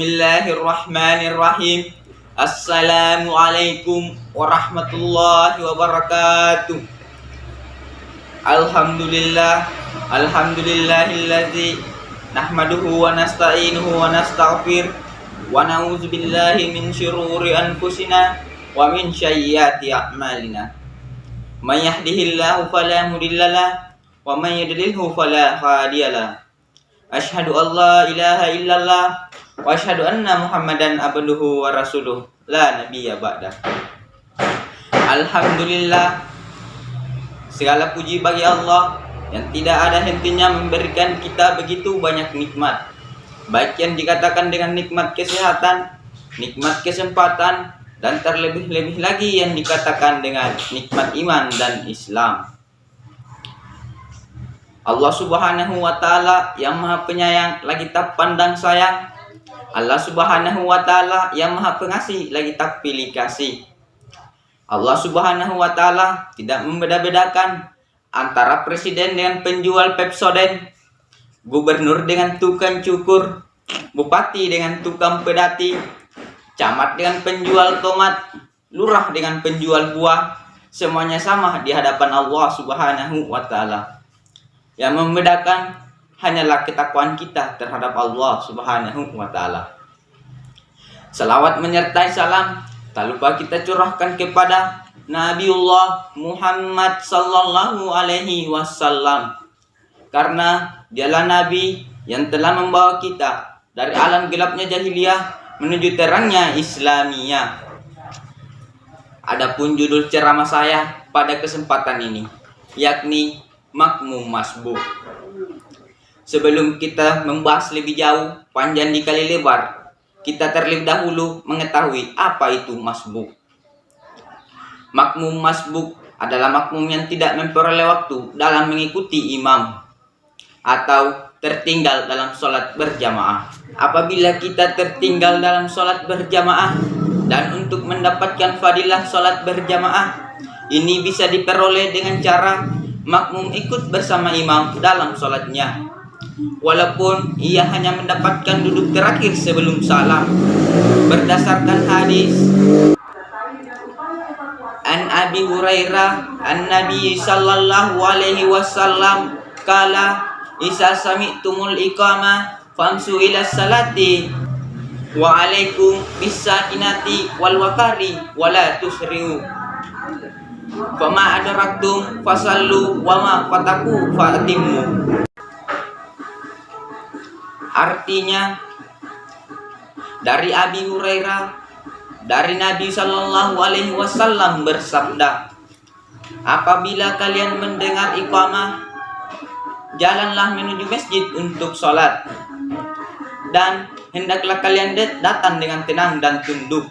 Bismillahirrahmanirrahim. Assalamualaikum warahmatullahi wabarakatuh. Alhamdulillahilladzi nahmaduhu wa nasta'inuhu wa nastaghfir wa na'udzu billahi min syururi anfusina wa min sayyiati a'malina. May yahdihillahu fala mudhillalah wa may yudlilhu fala hadiyalah. Asyhadu an la ilaha illallah wa asyhadu anna Muhammadan abduhu wa rasuluh la nabiyya ba'dah. Alhamdulillah, segala puji bagi Allah yang tidak ada hentinya memberikan kita begitu banyak nikmat, baik yang dikatakan dengan nikmat kesehatan, nikmat kesempatan, dan terlebih-lebih lagi yang dikatakan dengan nikmat iman dan Islam. Allah Subhanahu wa Ta'ala yang Maha Penyayang lagi tak pandang sayang. Allah Subhanahu wa Ta'ala yang Maha Pengasih lagi tak pilih kasih. Allah Subhanahu wa Ta'ala tidak membeda-bedakan antara presiden dengan penjual Pepsodent, gubernur dengan tukang cukur, bupati dengan tukang pedati, camat dengan penjual tomat, lurah dengan penjual buah. Semuanya sama di hadapan Allah Subhanahu wa Ta'ala. Yang membedakan hanyalah ketakwaan kita terhadap Allah Subhanahu wa Ta'ala. Salawat menyertai salam tak lupa kita curahkan kepada Nabiullah Muhammad sallallahu alaihi wasallam, karena dialah nabi yang telah membawa kita dari alam gelapnya jahiliyah menuju terangnya Islamiyah. Adapun judul ceramah saya pada kesempatan ini yakni Makmum Masbuk. Sebelum kita membahas lebih jauh, panjang dikali lebar, kita terlebih dahulu mengetahui apa itu masbuk. Makmum masbuk adalah makmum yang tidak memperoleh waktu dalam mengikuti imam atau tertinggal dalam sholat berjamaah. Apabila kita tertinggal dalam sholat berjamaah dan untuk mendapatkan fadilah sholat berjamaah, ini bisa diperoleh dengan cara makmum ikut bersama imam dalam sholatnya, walaupun ia hanya mendapatkan duduk terakhir sebelum salam. Berdasarkan hadis An Abi Hurairah an Nabi sallallahu alaihi wasallam qala isa sami'tumul iqamah famsu ila salati wa alaikum bisakinati wal wakari wala tusri'u fama adraktum fasallu wa ma fataku fa'timu. Artinya, dari Abi Hurairah dari Nabi sallallahu alaihi wasallam bersabda, apabila kalian mendengar iqamah, jalanlah menuju masjid untuk sholat, dan hendaklah kalian datang dengan tenang dan tunduk,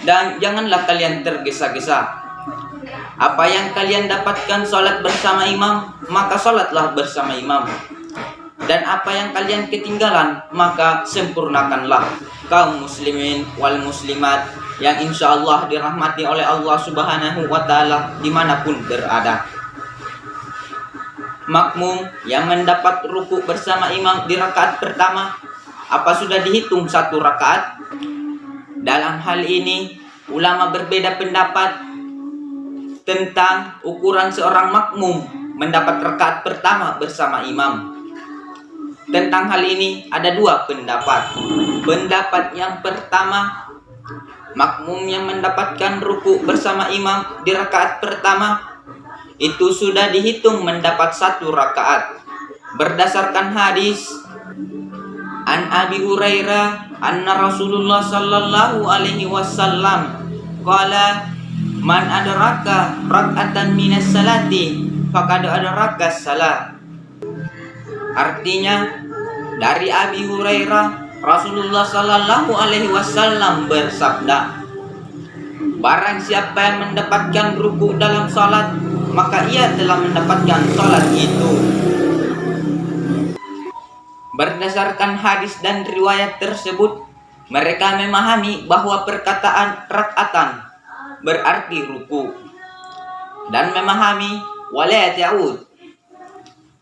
dan janganlah kalian tergesa-gesa. Apa yang kalian dapatkan sholat bersama imam, maka sholatlah bersama imam. Dan apa yang kalian ketinggalan, maka sempurnakanlah. Kaum muslimin wal muslimat yang insya Allah dirahmati oleh Allah Subhanahu wa Ta'ala dimanapun berada. Makmum yang mendapat ruku bersama imam di rakaat pertama, apa sudah dihitung satu rakaat? Dalam hal ini ulama berbeda pendapat tentang ukuran seorang makmum mendapat rakaat pertama bersama imam. Tentang hal ini ada dua pendapat. Pendapat yang pertama, makmum yang mendapatkan ruku bersama imam di rakaat pertama itu sudah dihitung mendapat satu rakaat. Berdasarkan hadis An Abi Hurairah anna Rasulullah sallallahu alaihi wasallam qala man adraka rak'atan minas salati faqad adraka salat. Artinya, dari Abi Hurairah Rasulullah sallallahu alaihi wasallam bersabda, barang siapa yang mendapatkan ruku dalam salat, maka ia telah mendapatkan salat itu. Berdasarkan hadis dan riwayat tersebut, mereka memahami bahwa perkataan rak'atan berarti ruku, dan memahami wala ta'ud,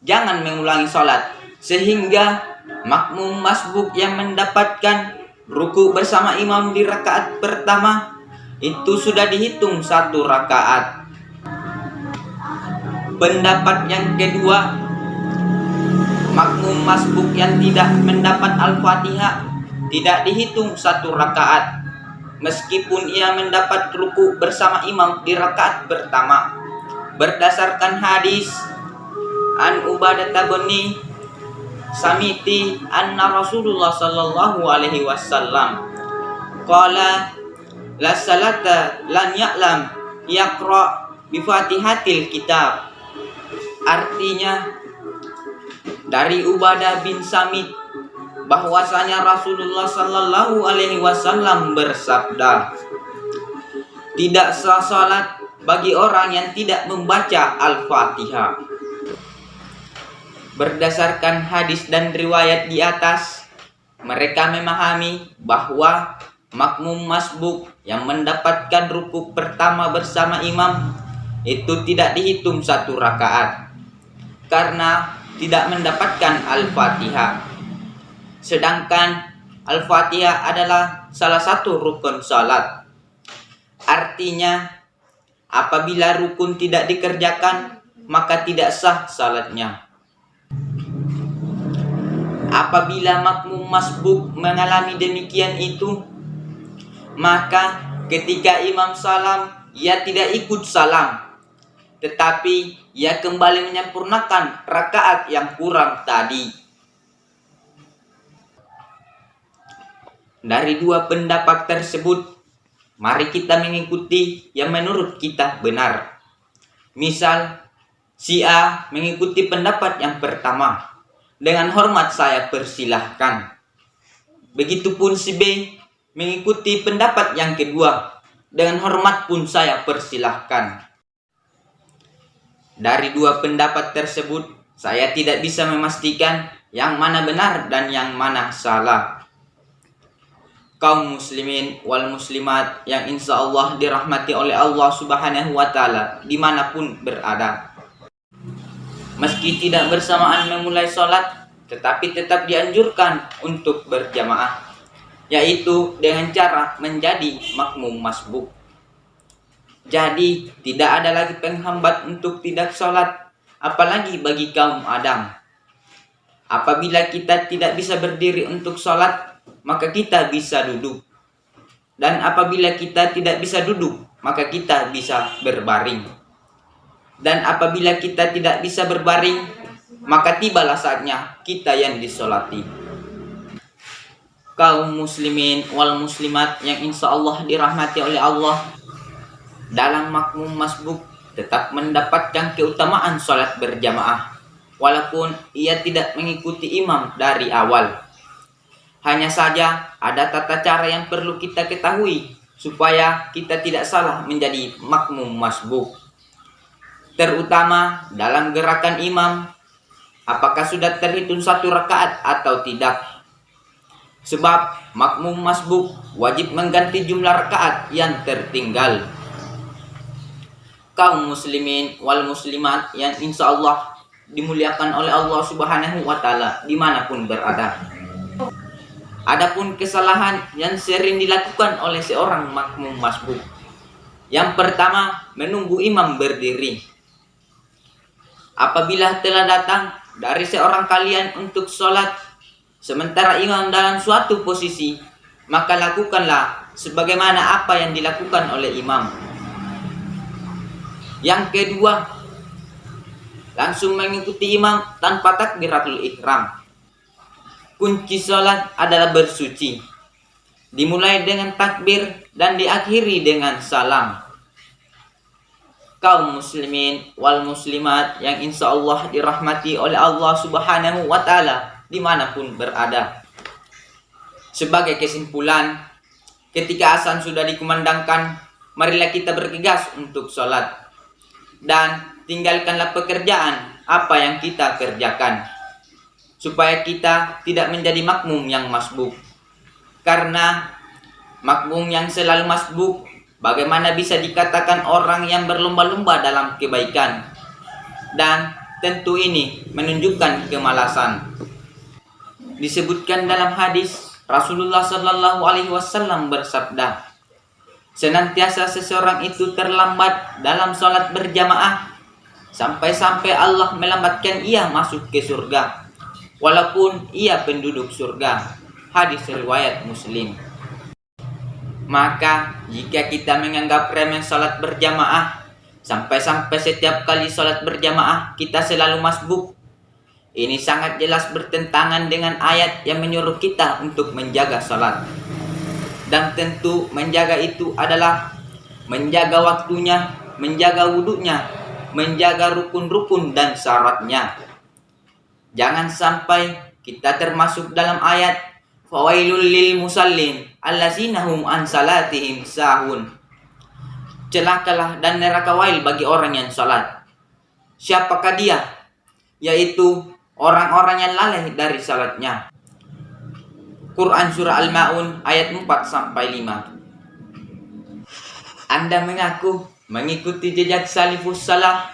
jangan mengulangi sholat, sehingga makmum masbuk yang mendapatkan ruku bersama imam di rakaat pertama itu sudah dihitung 1 rakaat. Pendapat yang kedua, makmum masbuk yang tidak mendapat Al-Fatihah tidak dihitung 1 rakaat meskipun ia mendapat ruku bersama imam di rakaat pertama. Berdasarkan hadis an Ubadah bin Samiti anna Rasulullah sallallahu alaihi wasallam qala la salata lan ya'lam yaqra bi Fatihatil kitab. Artinya dari Ubadah bin Samit bahwasanya Rasulullah sallallahu alaihi wasallam bersabda, tidak sah salat bagi orang yang tidak membaca Al-Fatihah. Berdasarkan hadis dan riwayat di atas, mereka memahami bahwa makmum masbuk yang mendapatkan rukuk pertama bersama imam itu tidak dihitung 1 rakaat karena tidak mendapatkan Al-Fatihah. Sedangkan Al-Fatihah adalah salah satu rukun salat. Artinya, apabila rukun tidak dikerjakan, maka tidak sah salatnya. Apabila makmum masbuk mengalami demikian itu, maka ketika imam salam, ia tidak ikut salam, tetapi ia kembali menyempurnakan rakaat yang kurang tadi. Dari 2 pendapat tersebut, mari kita mengikuti yang menurut kita benar. Misal, si A mengikuti pendapat yang pertama, dengan hormat saya persilahkan. Begitupun si B mengikuti pendapat yang kedua, dengan hormat pun saya persilahkan. Dari 2 pendapat tersebut, saya tidak bisa memastikan yang mana benar dan yang mana salah. Kaum muslimin wal muslimat yang insya Allah dirahmati oleh Allah subhanahu wa ta'ala dimanapun berada, meski tidak bersamaan memulai sholat, tetapi tetap dianjurkan untuk berjamaah, yaitu dengan cara menjadi makmum masbuk. Jadi tidak ada lagi penghambat untuk tidak sholat, apalagi bagi kaum Adam. Apabila kita tidak bisa berdiri untuk sholat, maka kita bisa duduk. Dan apabila kita tidak bisa duduk, maka kita bisa berbaring. Dan apabila kita tidak bisa berbaring, maka tibalah saatnya kita yang disolati. Kaum muslimin wal muslimat yang insya Allah dirahmati oleh Allah, dalam makmum masbuk tetap mendapatkan keutamaan sholat berjamaah, walaupun ia tidak mengikuti imam dari awal. Hanya saja ada tata cara yang perlu kita ketahui supaya kita tidak salah menjadi makmum masbuk. Terutama dalam gerakan imam, apakah sudah terhitung 1 rakaat atau tidak. Sebab makmum masbuk wajib mengganti jumlah rakaat yang tertinggal. Kaum muslimin wal muslimat yang insya Allah dimuliakan oleh Allah subhanahu wa ta'ala dimanapun berada. Adapun kesalahan yang sering dilakukan oleh seorang makmum masbuk, yang pertama, menunggu imam berdiri. Apabila telah datang dari seorang kalian untuk sholat, sementara imam dalam suatu posisi, maka lakukanlah sebagaimana apa yang dilakukan oleh imam. Yang kedua, langsung mengikuti imam tanpa takbiratul ihram. Kunci sholat adalah bersuci, dimulai dengan takbir dan diakhiri dengan salam. Kaum muslimin wal muslimat yang insya Allah dirahmati oleh Allah subhanahu wa ta'ala dimanapun berada. Sebagai kesimpulan, ketika azan sudah dikumandangkan, marilah kita bergegas untuk sholat. Dan tinggalkanlah pekerjaan apa yang kita kerjakan, supaya kita tidak menjadi makmum yang masbuk. Karena makmum yang selalu masbuk, bagaimana bisa dikatakan orang yang berlomba-lomba dalam kebaikan? Dan tentu ini menunjukkan kemalasan. Disebutkan dalam hadis Rasulullah Shallallahu Alaihi Wasallam bersabda, senantiasa seseorang itu terlambat dalam sholat berjamaah sampai-sampai Allah melambatkan ia masuk ke surga, walaupun ia penduduk surga. Hadis riwayat Muslim. Maka jika kita menganggap remeh sholat berjamaah, sampai-sampai setiap kali sholat berjamaah kita selalu masbuk, ini sangat jelas bertentangan dengan ayat yang menyuruh kita untuk menjaga sholat. Dan tentu menjaga itu adalah menjaga waktunya, menjaga wudhunya, menjaga rukun-rukun dan syaratnya. Jangan sampai kita termasuk dalam ayat fawailul lil musallin allazina hum an salatihim sahun. Celakalah dan neraka wail bagi orang yang salat. Siapakah dia? Yaitu orang-orang yang lalai dari salatnya. Quran Surah Al-Ma'un ayat 4-5. Anda mengaku mengikuti jejak salafus salaf,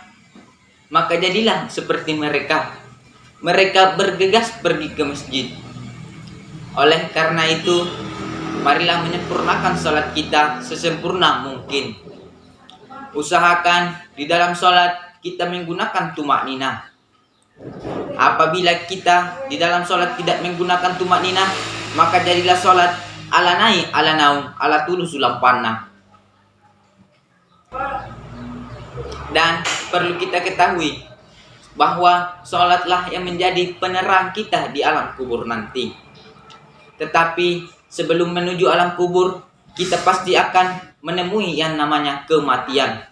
maka jadilah seperti mereka. Mereka bergegas pergi ke masjid. Oleh karena itu, marilah menyempurnakan salat kita sesempurna mungkin. Usahakan di dalam salat kita menggunakan tumak ninah. Apabila kita di dalam sholat tidak menggunakan tumak ninah, maka jadilah sholat ala nai ala naum ala tulu sulam panah. Dan perlu kita ketahui bahwa sholatlah yang menjadi penerang kita di alam kubur nanti. Tetapi sebelum menuju alam kubur, kita pasti akan menemui yang namanya kematian.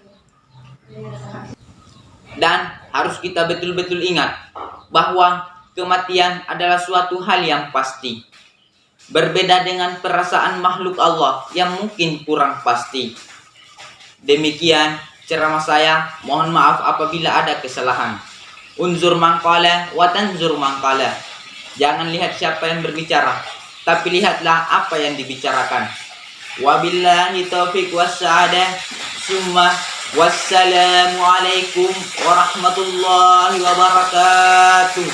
Dan harus kita betul-betul ingat bahwa kematian adalah suatu hal yang pasti. Berbeda dengan perasaan makhluk Allah yang mungkin kurang pasti. Demikian ceramah saya. Mohon maaf apabila ada kesalahan. Unzur mangqala wa tanzur mangqala. Jangan lihat siapa yang berbicara, tapi lihatlah apa yang dibicarakan. Wabillahi taufiq wassa'adah. Summa wassalamualaikum warahmatullahi wabarakatuh.